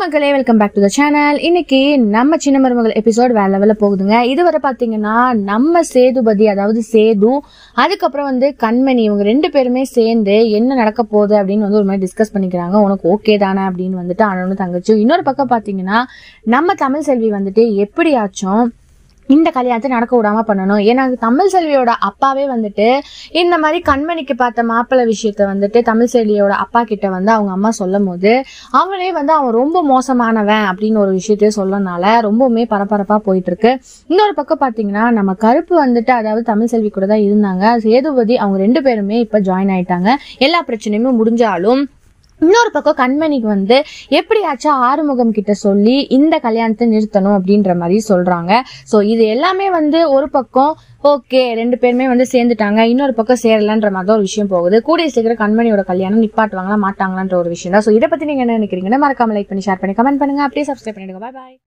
மக்களே welcome back to the channel. இன்னைக்கு நம்ம சின்ன மருமகள் எபிசோட் வேற லெவல்ல போகுதுங்க. இதுவரை பாத்தீங்கன்னா நம்ம சேதுபதி, அதாவது சேது, அதுக்கப்புறம் கண்மணி, இவங்க 2 பேருமே சேர்ந்து என்ன நடக்க போகுது அப்படின்னு ஒரு மாதிரி டிஸ்கஸ் பண்ணிக்கிறாங்க. உனக்கு ஓகே தானே அப்படின்னு அண்ணனும் தங்கச்சி. இன்னொரு பக்கம் பாத்தீங்கன்னா நம்ம தமிழ் செல்வி எப்படியாச்சும் இந்த கல்யாணத்தை நடக்க விடாம பண்ணணும். ஏன்னா தமிழ் செல்வியோட அப்பாவே இந்த மாதிரி கண்மணிக்கு பார்த்த மாப்பிள்ளை விஷயத்த தமிழ் செல்வியோட அப்பா கிட்ட அவங்க அம்மா சொல்லும் போது அவனே அவன் ரொம்ப மோசமானவன் அப்படின்னு ஒரு விஷயத்தையும் சொல்லனால ரொம்பவுமே பரபரப்பா போயிட்டு இருக்கு. இன்னொரு பக்கம் பாத்தீங்கன்னா நம்ம கருப்பு அதாவது தமிழ் செல்வி கூட தான் இருந்தாங்க. சேதுபதி அவங்க 2 பேருமே இப்ப ஜாயின் ஆயிட்டாங்க. எல்லா பிரச்சனையுமே முடிஞ்சாலும் இன்னொரு பக்கம் கண்மணிக்கு எப்படியாச்சும் ஆறுமுகம் கிட்ட சொல்லி இந்த கல்யாணத்தை நிறுத்தணும் அப்படின்ற மாதிரி சொல்றாங்க. சோ இது எல்லாமே ஒரு பக்கம் ஓகே, 2 பேருமே சேர்ந்துட்டாங்க, இன்னொரு பக்கம் சேரலன்ற மாதிரி ஒரு விஷயம் போகுது. கூடிய சீக்கிரம் கண்மணியோட கல்யாணம் நிப்பாட்டுவாங்களா மாட்டாங்களான்ற ஒரு விஷயம் தான். சோ இதை பத்தி நீங்க என்ன நினைக்கிறீங்கன்னு மறக்காம லைக் பண்ணி ஷேர் பண்ணி கமெண்ட் பண்ணுங்க. அப்படியே சப்ஸ்கிரைப் பண்ணிடுங்க. பாய் பாய்.